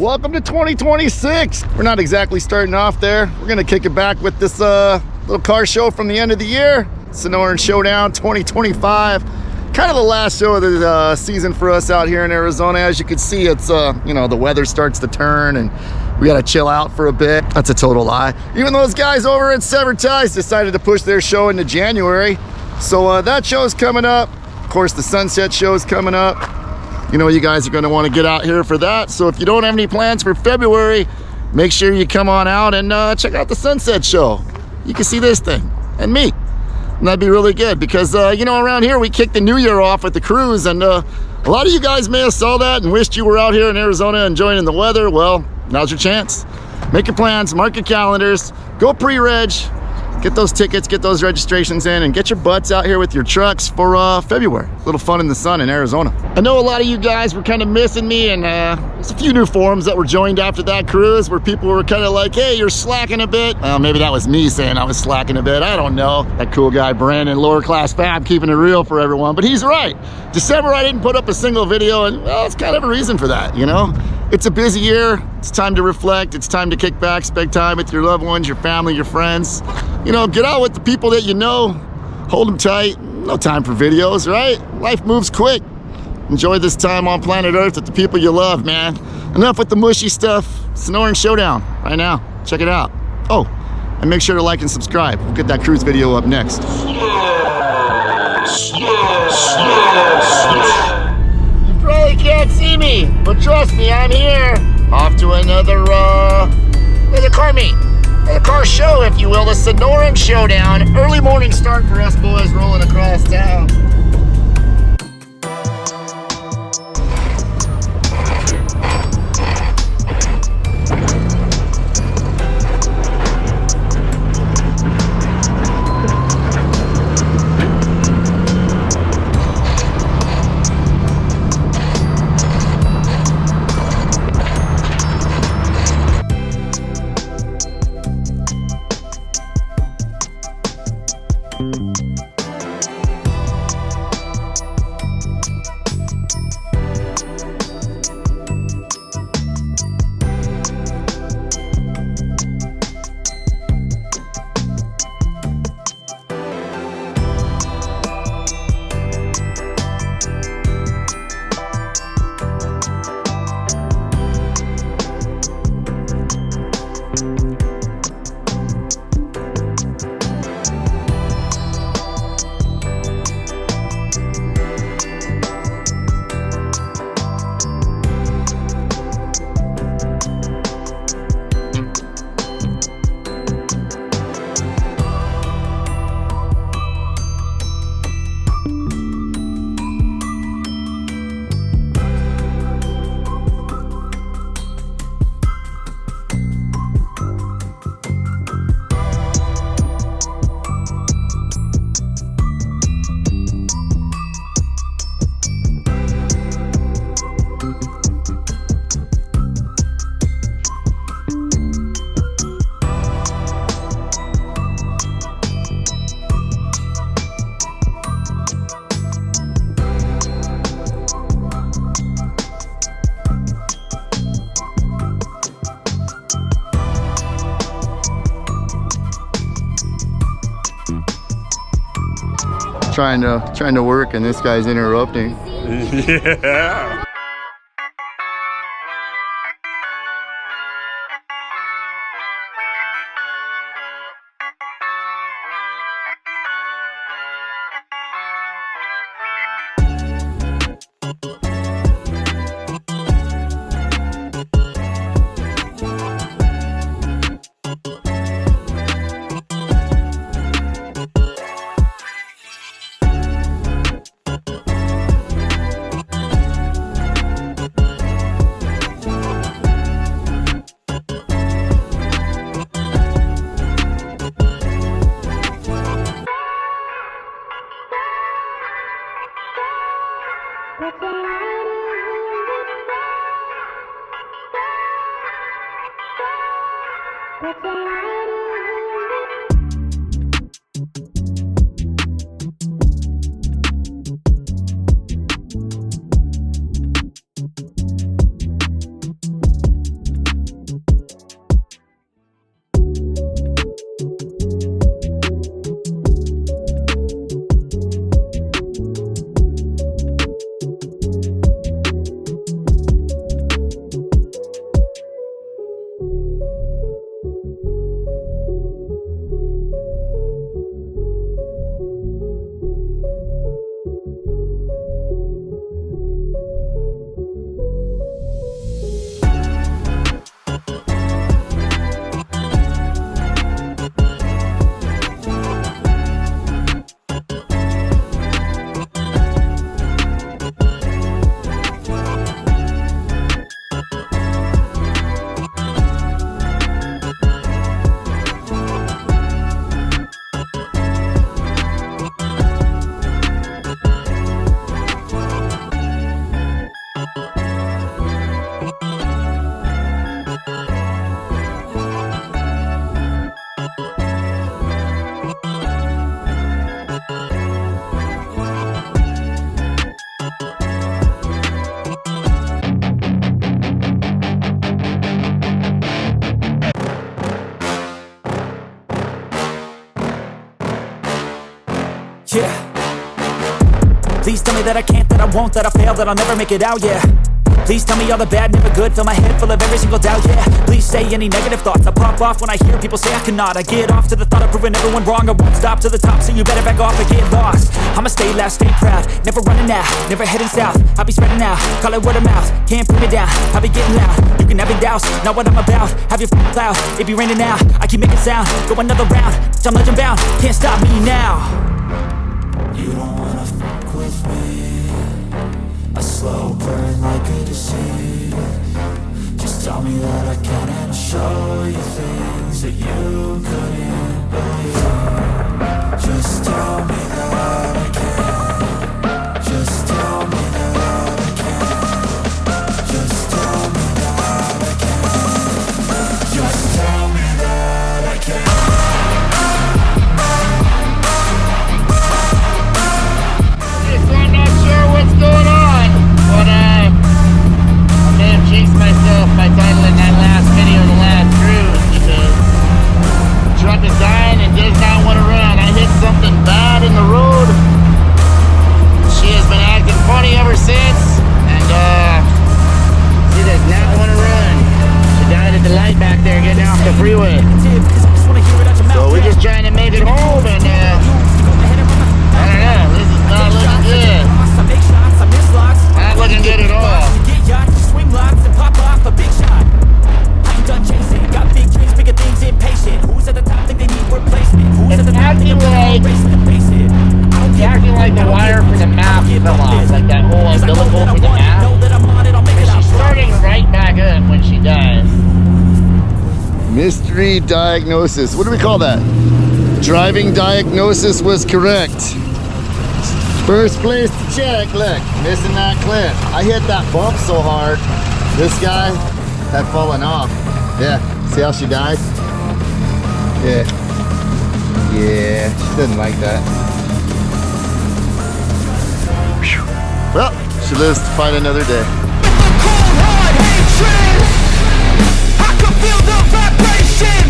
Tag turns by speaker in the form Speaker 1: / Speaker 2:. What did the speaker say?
Speaker 1: Welcome to 2026. We're not exactly starting off there. We're gonna kick it back with this little car show from the end of the year. Sonoran Showdown 2025. Kind of the last show of the season for us out here in Arizona. As you can see, it's you know, the weather starts to turn and we gotta chill out for a bit. That's a total lie. Even those guys over at Severed Ties decided to push their show into January. So that show's coming up. Of course, the Sunset show's coming up. You know, you guys are gonna wanna get out here for that. So if you don't have any plans for February, make sure you come on out and check out the Sunset show. You can see this thing and me. And that'd be really good because, you know, around here we kicked the new year off with the cruise, and a lot of you guys may have saw that and wished you were out here in Arizona enjoying the weather. Well, now's your chance. Make your plans, mark your calendars, go pre-reg, get those tickets, get those registrations in, and get your butts out here with your trucks for February. A little fun in the sun in Arizona. I know a lot of you guys were kind of missing me, and there's a few new forums that were joined after that cruise where people were kind of like, hey, you're slacking a bit. Well, maybe that was me saying I was slacking a bit. I don't know. That cool guy, Brandon, lower class fab, keeping it real for everyone. But he's right. December, I didn't put up a single video, and well, it's kind of a reason for that, you know? It's a busy year. It's time to reflect. It's time to kick back, spend time with your loved ones, your family, your friends. You know, get out with the people that you know. Hold them tight. No time for videos, right? Life moves quick. Enjoy this time on planet Earth with the people you love, man. Enough with the mushy stuff. Sonoran Showdown right now. Check it out. Oh, and make sure to like and subscribe. We'll get that cruise video up next. You probably can't see me, but trust me, I'm here. Off to another car meet. A car show, if you will, the Sonoran Showdown. Early morning start for us boys rolling across town. Trying to work and this guy's interrupting.
Speaker 2: Yeah.
Speaker 3: Yeah. Please tell me that I can't, that I won't, that I fail, that I'll never make it out, yeah. Please tell me all the bad, never good. Fill my head full of every single doubt, yeah. Please say any negative thoughts. I pop off when I hear people say I cannot. I get off to the thought of proving everyone wrong. I won't stop to the top, so you better back off and get lost. I'ma stay loud, stay proud, never running out, never heading south. I'll be spreading out, call it word of mouth. Can't put me down, I'll be getting loud. You can have your doubts, not what I'm about. Have your cloud, it be raining now. I keep making sound, go another round. I'm legend bound, can't stop me now. You don't wanna fuck with me. A slow burn like a disease. Just tell me that I can and I'll show you things that you couldn't believe. Just tell me that I can. Just tell me that I can. Just tell me that I can. Just tell me that I can.
Speaker 1: I'm not sure what's going on, but I may have jinxed myself by titling that last video the last cruise, because the truck is dying and does not want to run. I hit something bad in the road. She has been acting funny ever since, and she does not want to run. She died at the light back there getting off the freeway. So we're just trying to make it home, and I don't know, this is not looking good. Not looking good at all. It's acting like the wire for the map fell off, like that whole umbilical for the map. She's starting right back up when she dies. Mystery diagnosis. What do we call that? Driving diagnosis was correct. First place to check, look, missing that clip. I hit that bump so hard, this guy had fallen off. Yeah, see how she died? Yeah. Yeah, she didn't like that. Whew. Well, she lives to fight another day. I can feel the vibration.